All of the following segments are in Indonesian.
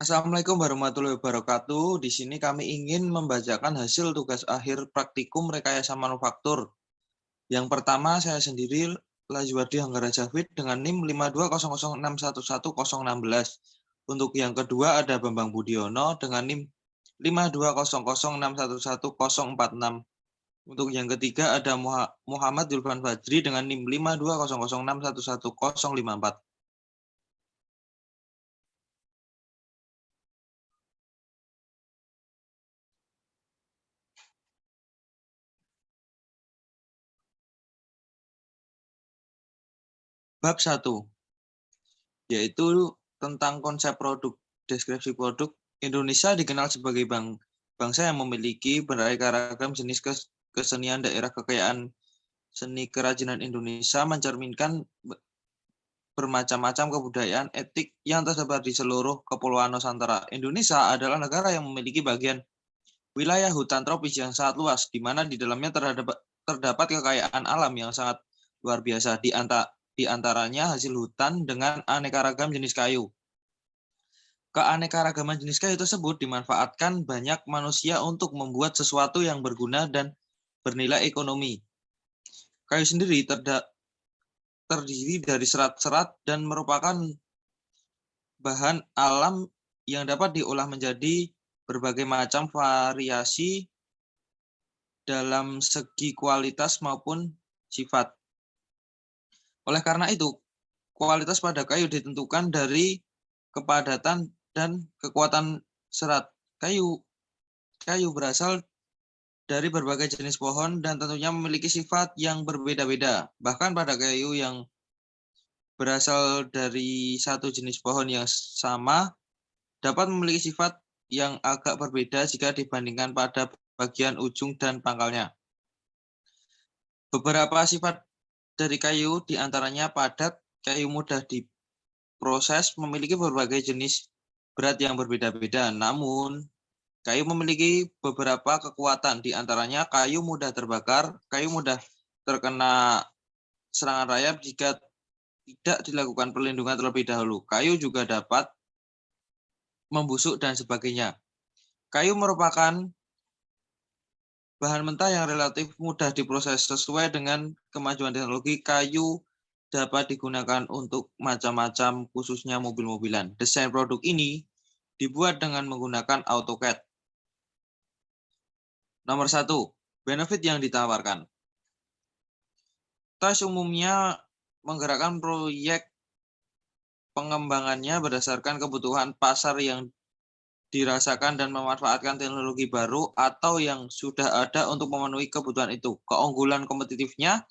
Assalamualaikum warahmatullahi wabarakatuh. Di sini kami ingin membacakan hasil tugas akhir praktikum rekayasa manufaktur. Yang pertama saya sendiri, Lajuardi Hanggara Jafid dengan NIM 5200611016. Untuk yang kedua ada Bambang Budiono dengan NIM 5200611046. Untuk yang ketiga ada Muhammad Zulfan Fajri dengan NIM 5200611054. Bab 1, yaitu tentang konsep produk. Deskripsi produk. Indonesia dikenal sebagai bangsa yang memiliki beraneka ragam jenis kesenian. Daerah kekayaan seni kerajinan Indonesia mencerminkan bermacam-macam kebudayaan etik yang tersebar di seluruh kepulauan Nusantara. Indonesia adalah negara yang memiliki bagian wilayah hutan tropis yang sangat luas, di mana di dalamnya terdapat kekayaan alam yang sangat luar biasa. Di antaranya hasil hutan dengan aneka ragam jenis kayu. Keanekaragaman jenis kayu tersebut dimanfaatkan banyak manusia untuk membuat sesuatu yang berguna dan bernilai ekonomi. Kayu sendiri terdiri dari serat-serat dan merupakan bahan alam yang dapat diolah menjadi berbagai macam variasi dalam segi kualitas maupun sifat. Oleh karena itu, kualitas pada kayu ditentukan dari kepadatan dan kekuatan serat. Kayu berasal dari berbagai jenis pohon dan tentunya memiliki sifat yang berbeda-beda. Bahkan pada kayu yang berasal dari satu jenis pohon yang sama dapat memiliki sifat yang agak berbeda jika dibandingkan pada bagian ujung dan pangkalnya. Beberapa sifat dari kayu diantaranya padat, kayu mudah diproses, memiliki berbagai jenis berat yang berbeda-beda. Namun, kayu memiliki beberapa kekuatan, diantaranya kayu mudah terbakar, kayu mudah terkena serangan rayap jika tidak dilakukan perlindungan terlebih dahulu. Kayu juga dapat membusuk dan sebagainya. Kayu merupakan bahan mentah yang relatif mudah diproses. Sesuai dengan kemajuan teknologi, kayu dapat digunakan untuk macam-macam, khususnya mobil-mobilan. Desain produk ini dibuat dengan menggunakan AutoCAD. Nomor 1, benefit yang ditawarkan. TOIS umumnya menggerakkan proyek pengembangannya berdasarkan kebutuhan pasar yang dirasakan dan memanfaatkan teknologi baru atau yang sudah ada untuk memenuhi kebutuhan itu. Keunggulan kompetitifnya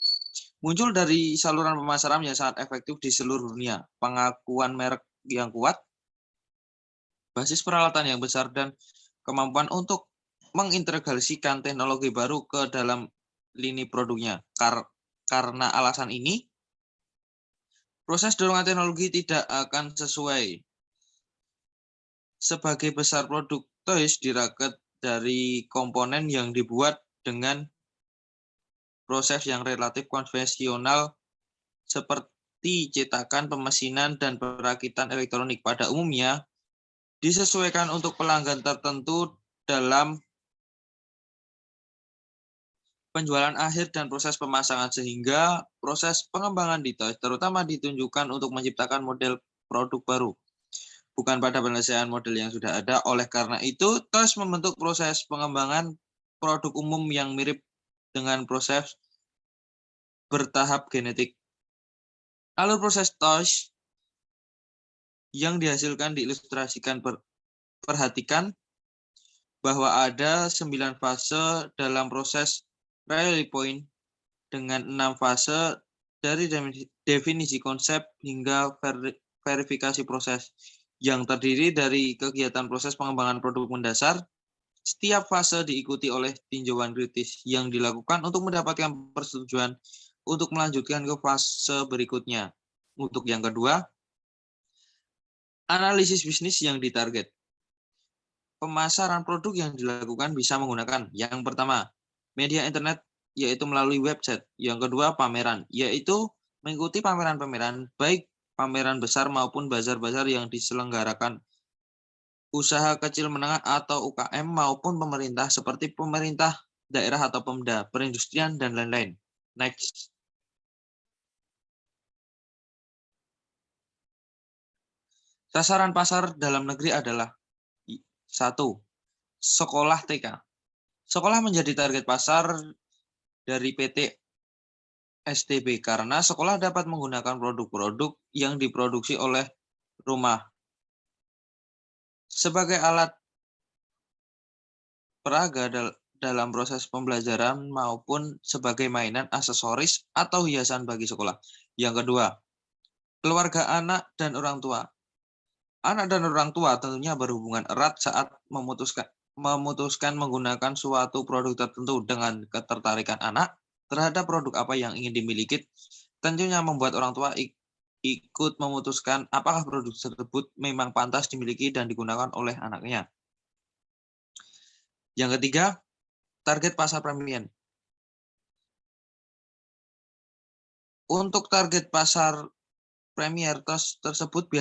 muncul dari saluran pemasaran yang sangat efektif di seluruh dunia, pengakuan merek yang kuat, basis peralatan yang besar, dan kemampuan untuk mengintegrasikan teknologi baru ke dalam lini produknya. Karena alasan ini, proses dorongan teknologi tidak akan sesuai. Sebagai besar produk TOIS dirakit dari komponen yang dibuat dengan proses yang relatif konvensional seperti cetakan, pemesinan, dan perakitan elektronik. Pada umumnya disesuaikan untuk pelanggan tertentu dalam penjualan akhir dan proses pemasangan, sehingga proses pengembangan di TOIS terutama ditunjukkan untuk menciptakan model produk baru, bukan pada penyelesaian model yang sudah ada. Oleh karena itu, TOIS membentuk proses pengembangan produk umum yang mirip dengan proses bertahap genetik. Alur proses TOIS yang dihasilkan diilustrasikan. Perhatikan bahwa ada 9 fase dalam proses Rayleigh Point dengan 6 fase dari definisi konsep hingga verifikasi proses, yang terdiri dari kegiatan proses pengembangan produk mendasar. Setiap fase diikuti oleh tinjauan kritis yang dilakukan untuk mendapatkan persetujuan untuk melanjutkan ke fase berikutnya. Untuk yang kedua, analisis bisnis yang ditarget. Pemasaran produk yang dilakukan bisa menggunakan, yang pertama, media internet, yaitu melalui website. Yang kedua, pameran, yaitu mengikuti pameran-pameran, baik pameran besar maupun bazar-bazar yang diselenggarakan usaha kecil menengah atau UKM maupun pemerintah seperti pemerintah daerah atau Pemda, perindustrian, dan lain-lain. Next. Sasaran pasar dalam negeri adalah 1. Sekolah TK. Sekolah menjadi target pasar dari PT STB karena sekolah dapat menggunakan produk-produk yang diproduksi oleh rumah sebagai alat peraga dalam proses pembelajaran maupun sebagai mainan, aksesoris, atau hiasan bagi sekolah. Yang kedua, keluarga anak dan orang tua. Anak dan orang tua tentunya berhubungan erat saat memutuskan menggunakan suatu produk tertentu dengan ketertarikan anak terhadap produk apa yang ingin dimiliki. Tentunya membuat orang tua ikut memutuskan apakah produk tersebut memang pantas dimiliki dan digunakan oleh anaknya. Yang ketiga, target pasar premium. Untuk target pasar premier tersebut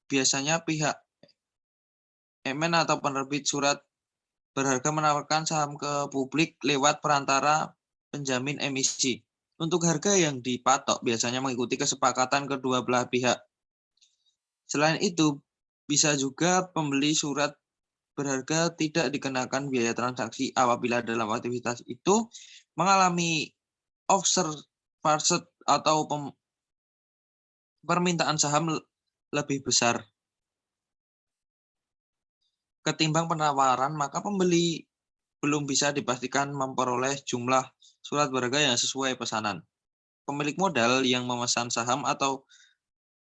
biasanya pihak emiten atau penerbit surat berharga menawarkan saham ke publik lewat perantara penjamin emisi. Untuk harga yang dipatok biasanya mengikuti kesepakatan kedua belah pihak. Selain itu, bisa juga pembeli surat berharga tidak dikenakan biaya transaksi apabila dalam aktivitas itu mengalami oversupply atau permintaan saham lebih besar ketimbang penawaran, maka pembeli belum bisa dipastikan memperoleh jumlah surat berharga yang sesuai pesanan. Pemilik modal yang memesan saham atau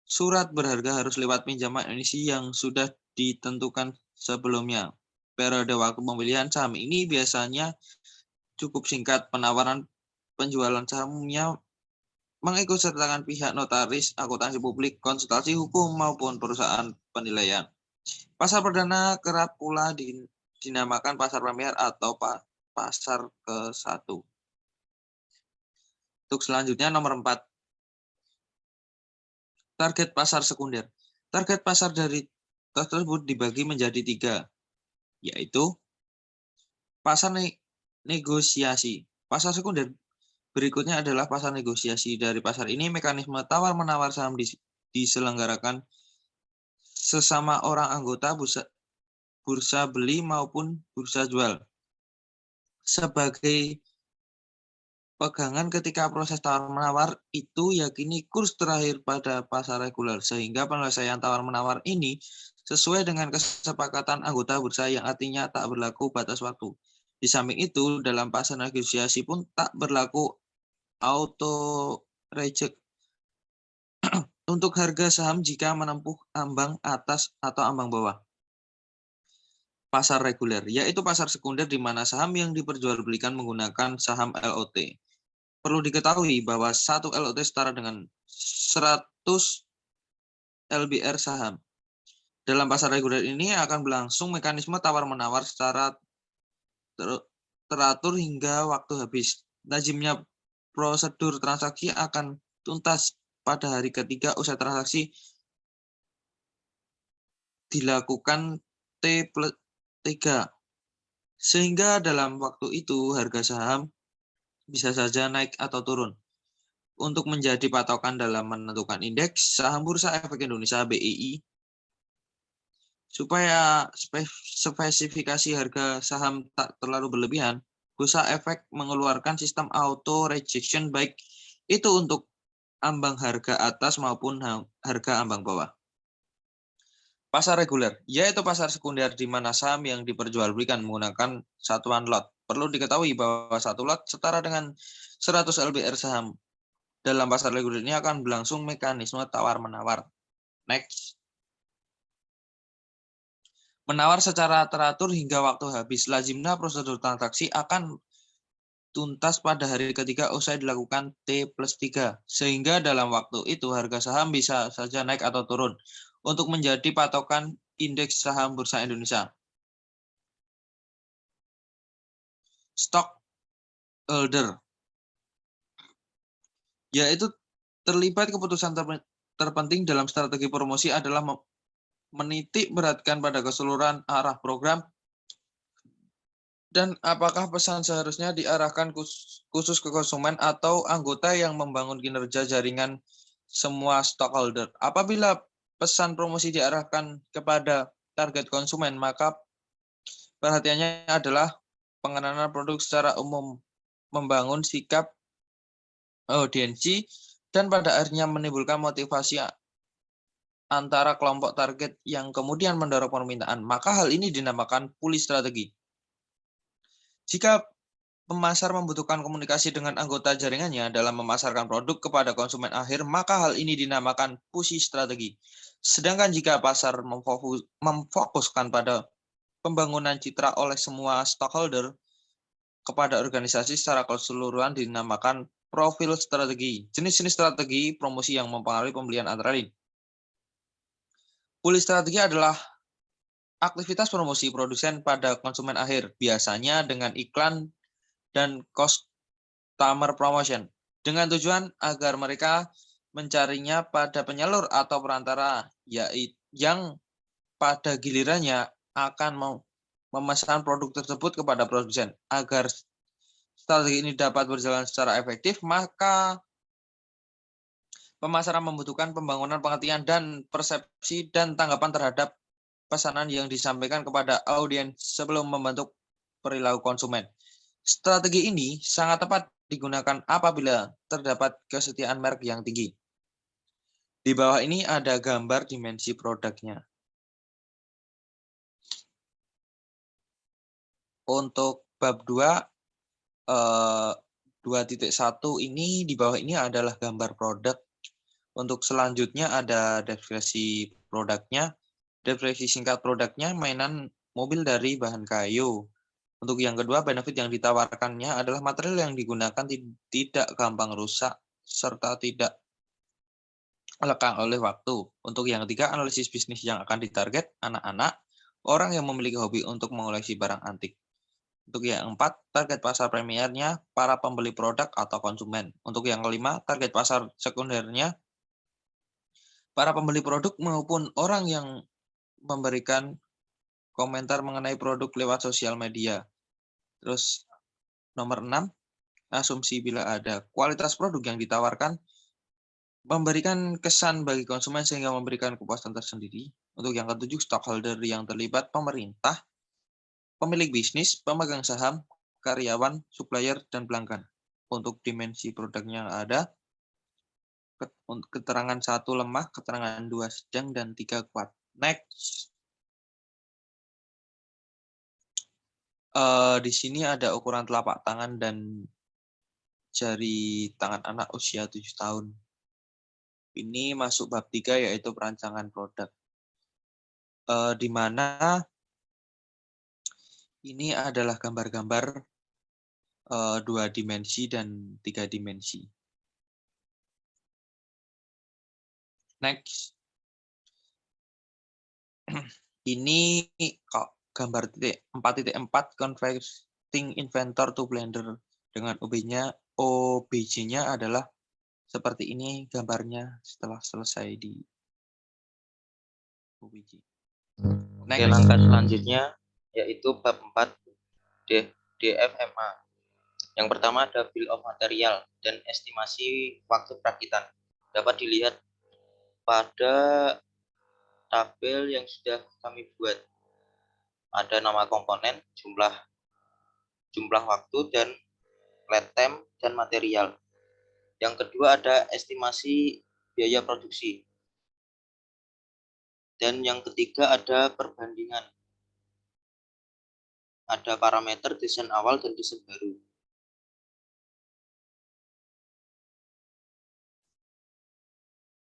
surat berharga harus lewat pinjaman emisi yang sudah ditentukan sebelumnya. Periode waktu pembelian saham ini biasanya cukup singkat. Penawaran penjualan sahamnya mengikutsertakan pihak notaris, akuntansi publik, konsultasi hukum, maupun perusahaan penilaian. Pasar perdana kerap pula dinamakan pasar premier atau pasar ke-1. Untuk selanjutnya nomor 4. Target pasar sekunder. Target pasar dari tersebut dibagi menjadi 3, yaitu pasar negosiasi. Pasar sekunder berikutnya adalah pasar negosiasi. Dari pasar ini mekanisme tawar-menawar saham diselenggarakan sesama orang anggota bursa beli maupun bursa jual. Sebagai pegangan ketika proses tawar-menawar itu yakini kurs terakhir pada pasar reguler, sehingga penyelesaian tawar-menawar ini sesuai dengan kesepakatan anggota bursa yang artinya tak berlaku batas waktu. Di samping itu, dalam pasar negosiasi pun tak berlaku auto reject untuk harga saham jika menempuh ambang atas atau ambang bawah. Pasar reguler, yaitu pasar sekunder di mana saham yang diperjualbelikan menggunakan saham LOT. Perlu diketahui bahwa 1 LOT setara dengan 100 LBR saham. Dalam pasar reguler ini akan berlangsung mekanisme tawar-menawar secara teratur hingga waktu habis. Lazimnya prosedur transaksi akan tuntas pada hari ketiga usai transaksi dilakukan T+3. Sehingga dalam waktu itu harga saham bisa saja naik atau turun. Untuk menjadi patokan dalam menentukan indeks saham Bursa Efek Indonesia BEI, supaya spesifikasi harga saham tak terlalu berlebihan, Bursa Efek mengeluarkan sistem auto rejection baik itu untuk ambang harga atas maupun harga ambang bawah. Pasar reguler, yaitu pasar sekunder di mana saham yang diperjualbelikan menggunakan satuan lot. Perlu diketahui bahwa satu lot setara dengan 100 LBR saham. Dalam pasar reguler ini akan berlangsung mekanisme tawar-menawar. Next. Menawar secara teratur hingga waktu habis. Lazimnya prosedur transaksi akan tuntas pada hari ketiga usai dilakukan T+3. Sehingga dalam waktu itu harga saham bisa saja naik atau turun untuk menjadi patokan indeks saham Bursa Indonesia. Stockholder, yaitu terlibat keputusan terpenting dalam strategi promosi adalah menitik beratkan pada keseluruhan arah program, dan apakah pesan seharusnya diarahkan khusus ke konsumen atau anggota yang membangun kinerja jaringan semua stakeholder. Apabila pesan promosi diarahkan kepada target konsumen, maka perhatiannya adalah pengenalan produk secara umum, membangun sikap audiensi, dan pada akhirnya menimbulkan motivasi antara kelompok target yang kemudian mendorong permintaan. Maka hal ini dinamakan pulih strategi. Jika pemasar membutuhkan komunikasi dengan anggota jaringannya dalam memasarkan produk kepada konsumen akhir, maka hal ini dinamakan push strategi. Sedangkan jika pasar memfokuskan pada pembangunan citra oleh semua stakeholder kepada organisasi secara keseluruhan dinamakan profil strategi. Jenis-jenis strategi promosi yang mempengaruhi pembelian antara lain. Pulih strategi adalah aktivitas promosi produsen pada konsumen akhir, biasanya dengan iklan dan customer promotion, dengan tujuan agar mereka mencarinya pada penyalur atau perantara yang pada gilirannya akan memesan produk tersebut kepada produsen. Agar strategi ini dapat berjalan secara efektif, maka pemasaran membutuhkan pembangunan pengertian dan persepsi dan tanggapan terhadap pesanan yang disampaikan kepada audiens sebelum membentuk perilaku konsumen. Strategi ini sangat tepat digunakan apabila terdapat kesetiaan merek yang tinggi. Di bawah ini ada gambar dimensi produknya. Untuk bab 2, 2.1 ini di bawah ini adalah gambar produk. Untuk selanjutnya ada deskripsi produknya. Deskripsi singkat produknya mainan mobil dari bahan kayu. Untuk yang kedua, benefit yang ditawarkannya adalah material yang digunakan tidak gampang rusak serta tidak lekang oleh waktu. Untuk yang ketiga, analisis bisnis yang akan ditarget anak-anak, orang yang memiliki hobi untuk mengoleksi barang antik. Untuk yang keempat, target pasar premiernya para pembeli produk atau konsumen. Untuk yang kelima, target pasar sekundernya para pembeli produk maupun orang yang memberikan komentar mengenai produk lewat sosial media. Terus nomor 6, asumsi bila ada kualitas produk yang ditawarkan memberikan kesan bagi konsumen sehingga memberikan kepuasan tersendiri. Untuk yang ketujuh, stakeholder yang terlibat pemerintah, pemilik bisnis, pemegang saham, karyawan, supplier, dan pelanggan. Untuk dimensi produknya ada keterangan 1 lemah, keterangan 2 sedang, dan 3 kuat. Next. Di sini ada ukuran telapak tangan dan jari tangan anak usia 7 tahun. Ini masuk bab 3 yaitu perancangan produk. Di mana ini adalah gambar-gambar 2 dimensi dan 3 dimensi. Next. Ini gambar 4.4 converting inventor to blender dengan OBJ-nya adalah seperti ini gambarnya setelah selesai di OBJ. Oke, langkah selanjutnya yaitu bab 4 DFMA. Yang pertama ada bill of material dan estimasi waktu perakitan. Dapat dilihat pada tabel yang sudah kami buat. Ada nama komponen, jumlah waktu, dan lead time dan material. Yang kedua ada estimasi biaya produksi. Dan yang ketiga ada perbandingan. Ada parameter desain awal dan desain baru.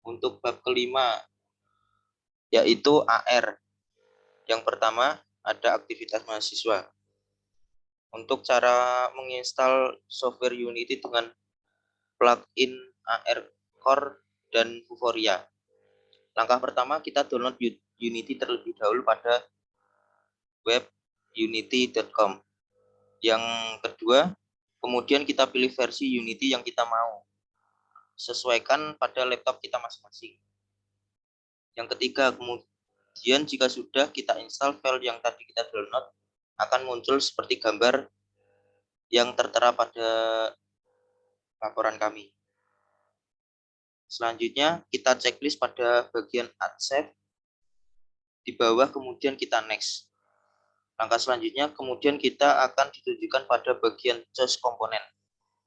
Untuk bab kelima yaitu AR. Yang pertama ada aktivitas mahasiswa. Untuk cara menginstal software Unity dengan plugin AR Core dan Vuforia. Langkah pertama kita download Unity terlebih dahulu pada web unity.com. Yang kedua, kemudian kita pilih versi Unity yang kita mau. Sesuaikan pada laptop kita masing-masing. Yang ketiga, Kemudian jika sudah kita install file yang tadi kita download, akan muncul seperti gambar yang tertera pada laporan kami. Selanjutnya kita checklist pada bagian add save. Di bawah kemudian kita next. Langkah selanjutnya kemudian kita akan ditunjukkan pada bagian choose komponen.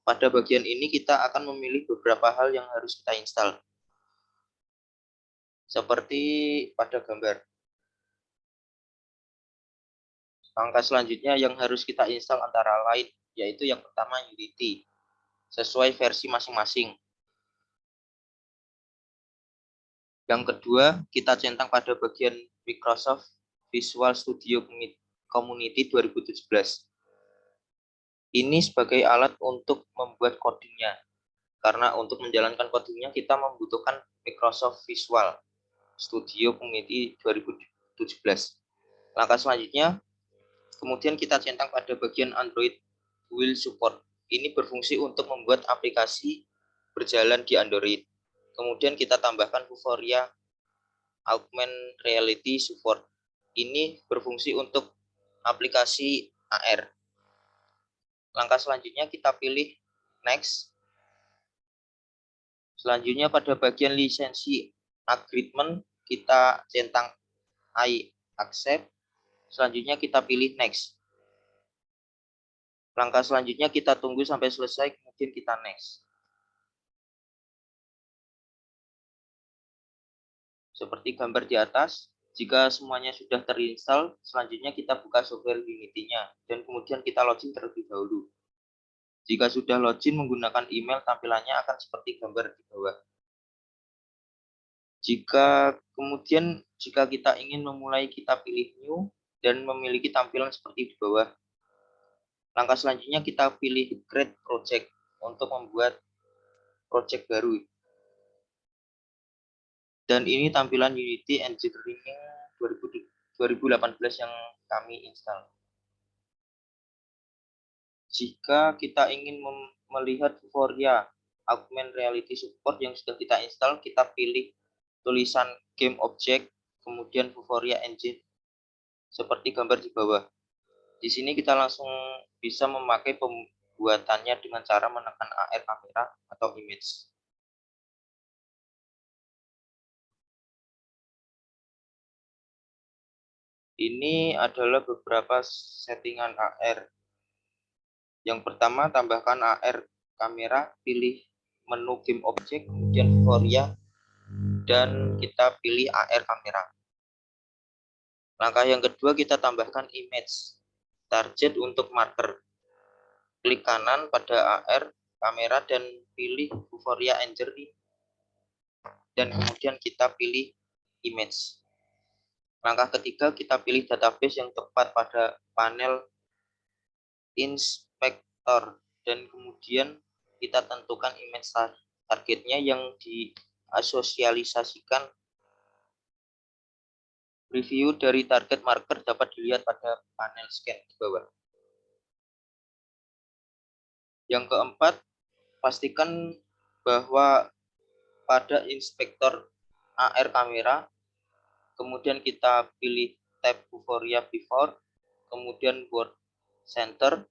Pada bagian ini kita akan memilih beberapa hal yang harus kita install. Seperti pada gambar. Langkah selanjutnya yang harus kita install antara lain yaitu yang pertama Unity sesuai versi masing-masing. Yang kedua, kita centang pada bagian Microsoft Visual Studio Community 2017. Ini sebagai alat untuk membuat codingnya. Karena untuk menjalankan codingnya kita membutuhkan Microsoft Visual Studio Community 2017. Langkah selanjutnya, kemudian kita centang pada bagian Android will support. Ini berfungsi untuk membuat aplikasi berjalan di Android. Kemudian kita tambahkan Vuforia Augmented Reality Support. Ini berfungsi untuk aplikasi AR. Langkah selanjutnya kita pilih Next. Selanjutnya pada bagian lisensi agreement kita centang I accept. Selanjutnya kita pilih Next. Langkah selanjutnya kita tunggu sampai selesai, kemudian kita Next. Seperti gambar di atas, jika semuanya sudah terinstall, selanjutnya kita buka software Unity-nya, dan kemudian kita login terlebih dahulu. Jika sudah login menggunakan email, tampilannya akan seperti gambar di bawah. Jika kita ingin memulai, kita pilih New, dan memiliki tampilan seperti di bawah. Langkah selanjutnya kita pilih Create Project untuk membuat project baru. Dan ini tampilan Unity Engineering 2018 yang kami install. Jika kita ingin melihat Vuforia Augmented Reality Support yang sudah kita install, kita pilih tulisan Game Object, kemudian Vuforia Engine, seperti gambar di bawah. Di sini kita langsung bisa memakai pembuatannya dengan cara menekan AR kamera atau image. Ini adalah beberapa settingan AR. Yang pertama, tambahkan AR kamera, pilih menu Game Object, kemudian Vuforia, dan kita pilih AR kamera. Langkah yang kedua, kita tambahkan image, target untuk marker. Klik kanan pada AR kamera dan pilih Vuforia Engine, dan kemudian kita pilih image. Langkah ketiga, kita pilih database yang tepat pada panel inspektor, dan kemudian kita tentukan image targetnya yang diasosialisasikan. Review dari target marker dapat dilihat pada panel scan di bawah. Yang keempat, pastikan bahwa pada inspektor AR kamera, kemudian kita pilih tab Vuforia Before, kemudian World Center,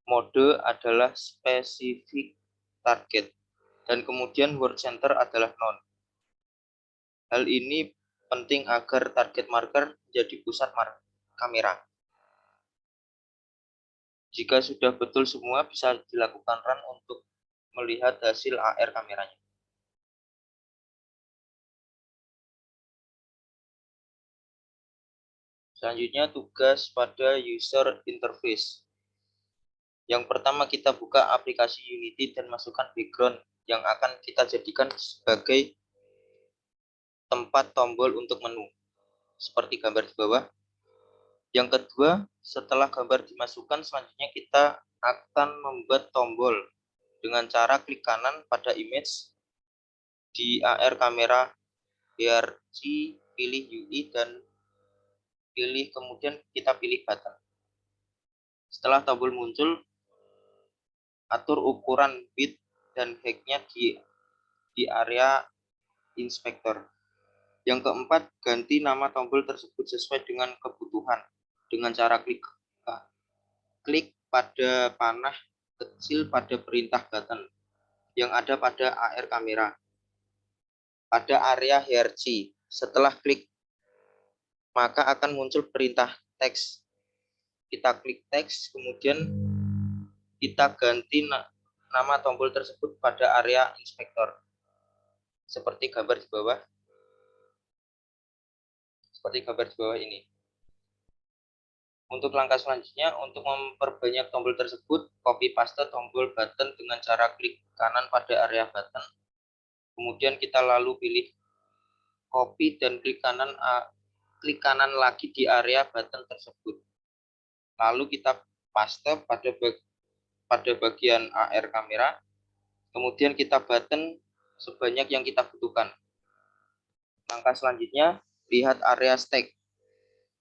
mode adalah spesifik target, dan kemudian World Center adalah none. Hal ini penting agar target marker menjadi pusat kamera. Jika sudah betul semua, bisa dilakukan run untuk melihat hasil AR kameranya. Selanjutnya tugas pada user interface. Yang pertama kita buka aplikasi Unity dan masukkan background yang akan kita jadikan sebagai tempat tombol untuk menu, seperti gambar di bawah. Yang kedua, setelah gambar dimasukkan, selanjutnya kita akan membuat tombol dengan cara klik kanan pada image di AR kamera BRC, pilih UI, dan kemudian kita pilih button. Setelah tombol muncul, atur ukuran width dan height-nya di area inspektor. Yang keempat, ganti nama tombol tersebut sesuai dengan kebutuhan dengan cara klik pada panah kecil pada perintah button yang ada pada AR kamera. Pada area hierarchy, setelah klik maka akan muncul perintah teks. Kita klik teks, kemudian kita ganti nama tombol tersebut pada area inspektor. Seperti gambar di bawah. Ini. Untuk langkah selanjutnya, untuk memperbanyak tombol tersebut, copy paste tombol button dengan cara klik kanan pada area button. Kemudian kita lalu pilih copy dan klik kanan lagi di area button tersebut. Lalu kita paste pada bagian AR kamera. Kemudian kita button sebanyak yang kita butuhkan. Langkah selanjutnya, lihat area stack.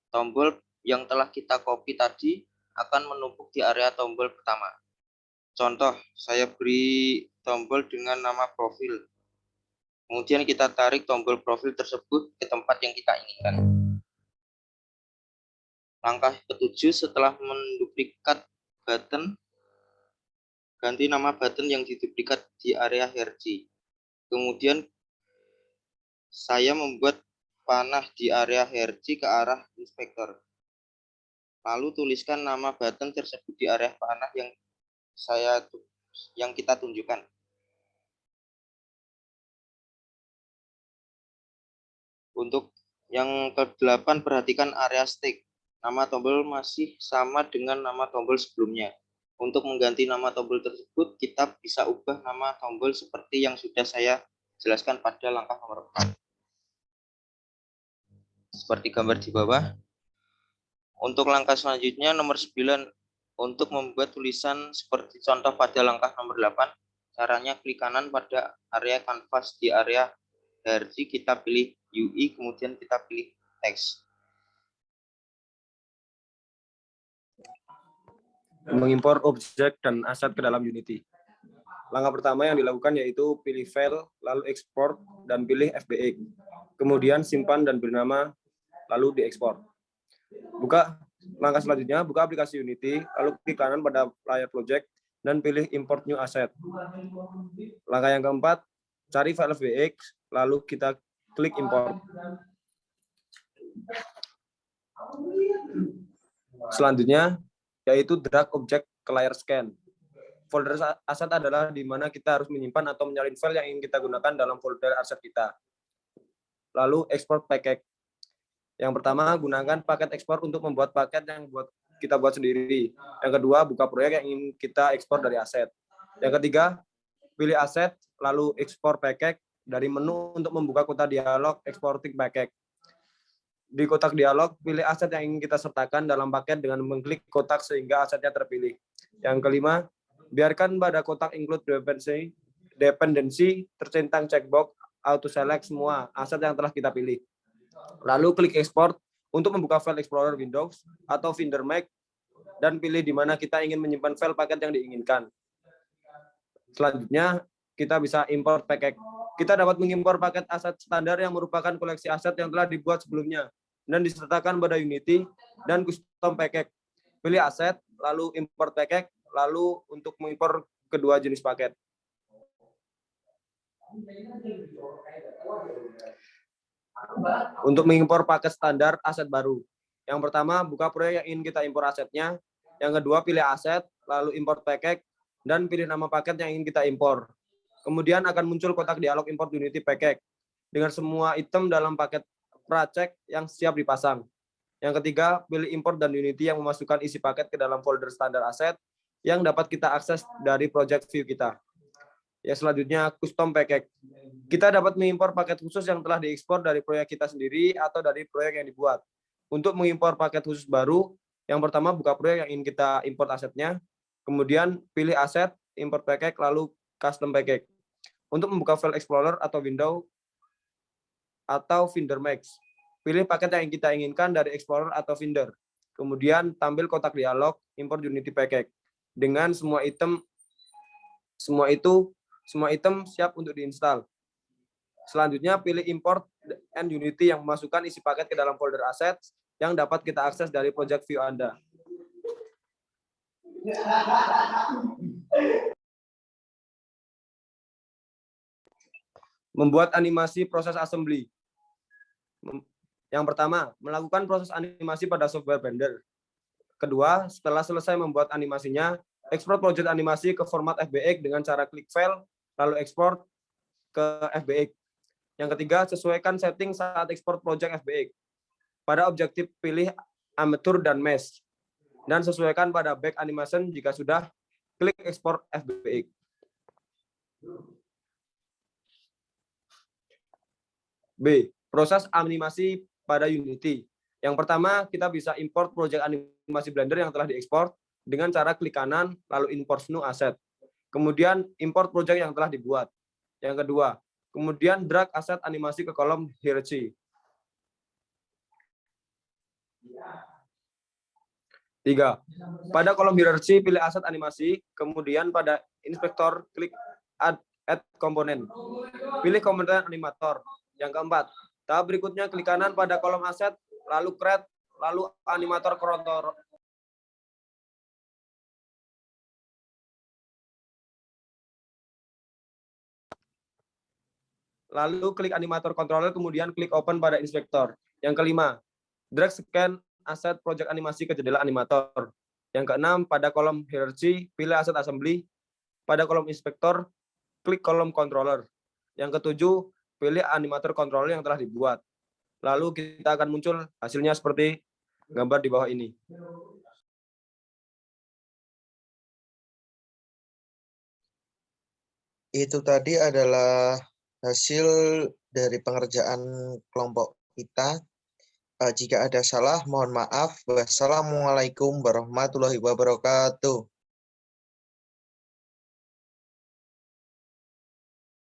Tombol yang telah kita copy tadi akan menumpuk di area tombol pertama. Contoh, saya beri tombol dengan nama profil. Kemudian kita tarik tombol profil tersebut ke tempat yang kita inginkan. Langkah ketujuh, setelah menduplikat button, ganti nama button yang diduplikat di area hierarchy. Kemudian saya membuat panah di area hierarchy ke arah inspektor. Lalu tuliskan nama button tersebut di area panah yang kita tunjukkan. Untuk yang ke-8, perhatikan area stick. Nama tombol masih sama dengan nama tombol sebelumnya. Untuk mengganti nama tombol tersebut, kita bisa ubah nama tombol seperti yang sudah saya jelaskan pada langkah nomor 4. Seperti gambar di bawah. Untuk langkah selanjutnya nomor 9, untuk membuat tulisan seperti contoh pada langkah nomor 8, caranya klik kanan pada area kanvas di area hierarchy, kita pilih UI, kemudian kita pilih teks. Mengimpor objek dan aset ke dalam Unity. Langkah pertama yang dilakukan yaitu pilih file, lalu ekspor, dan pilih FBX. Kemudian simpan dan beri nama, lalu diekspor. Langkah selanjutnya, buka aplikasi Unity, lalu klik kanan pada layar project, dan pilih import new asset. Langkah yang keempat, cari file FBX, lalu kita klik import. Selanjutnya, yaitu drag objek ke layar scan. Folder aset adalah di mana kita harus menyimpan atau menyalin file yang ingin kita gunakan dalam folder aset kita. Lalu export package. Yang pertama, gunakan paket ekspor untuk membuat paket yang kita buat sendiri. Yang kedua, buka proyek yang ingin kita ekspor dari aset. Yang ketiga, pilih aset, lalu ekspor package dari menu untuk membuka kotak dialog exporting package. Di kotak dialog, pilih aset yang ingin kita sertakan dalam paket dengan mengklik kotak sehingga asetnya terpilih. Yang kelima, biarkan pada kotak include dependency tercentang checkbox auto select semua aset yang telah kita pilih. Lalu klik export untuk membuka file Explorer Windows atau Finder Mac dan pilih di mana kita ingin menyimpan file paket yang diinginkan. Selanjutnya, kita bisa import package. Kita dapat mengimpor paket aset standar yang merupakan koleksi aset yang telah dibuat sebelumnya dan disertakan pada Unity dan custom package. Pilih aset, lalu import package, lalu untuk mengimpor kedua jenis paket. Untuk mengimpor paket standar aset baru. Yang pertama, buka proyek yang ingin kita impor asetnya. Yang kedua, pilih aset, lalu import package, dan pilih nama paket yang ingin kita impor. Kemudian akan muncul kotak dialog import Unity package dengan semua item dalam paket project yang siap dipasang. Yang ketiga, pilih import dan Unity yang memasukkan isi paket ke dalam folder standar aset yang dapat kita akses dari project view kita. Yang selanjutnya, custom package. Kita dapat mengimpor paket khusus yang telah diekspor dari proyek kita sendiri atau dari proyek yang dibuat. Untuk mengimpor paket khusus baru, yang pertama buka proyek yang ingin kita import asetnya, kemudian pilih aset, import package, lalu custom package. Untuk membuka file Explorer atau Windows atau Finder Max, pilih paket yang kita inginkan dari Explorer atau Finder. Kemudian tampil kotak dialog import Unity package dengan semua item siap untuk diinstal. Selanjutnya, pilih import and Unity yang memasukkan isi paket ke dalam folder aset yang dapat kita akses dari project view Anda. Membuat animasi proses assembly. Yang pertama, melakukan proses animasi pada software Blender. Kedua, setelah selesai membuat animasinya, ekspor project animasi ke format FBX dengan cara klik file, lalu ekspor ke FBX. Yang ketiga, sesuaikan setting saat ekspor project FBX. Pada objektif, pilih amateur dan mesh. Dan sesuaikan pada back animation jika sudah, klik ekspor FBX. B. Proses animasi pada Unity. Yang pertama, kita bisa import project animasi Blender yang telah diekspor dengan cara klik kanan, lalu import new asset. Kemudian, import project yang telah dibuat. Yang kedua, kemudian drag aset animasi ke kolom hierarchy. 3. Pada kolom hierarchy, pilih aset animasi, kemudian pada inspektor, klik add komponen. Pilih komponen animator. Yang keempat, tahap berikutnya klik kanan pada kolom aset, lalu create, lalu animator controller. Lalu klik animator controller, kemudian klik open pada inspektor. Yang kelima, drag scan aset project animasi ke jendela animator. Yang keenam, pada kolom hierarchy, pilih aset assembly. Pada kolom inspektor, klik kolom controller. Yang ketujuh, pilih animator controller yang telah dibuat. Lalu kita akan muncul hasilnya seperti gambar di bawah ini. Itu tadi adalah hasil dari pengerjaan kelompok kita. Jika ada salah, mohon maaf. Wassalamualaikum warahmatullahi wabarakatuh.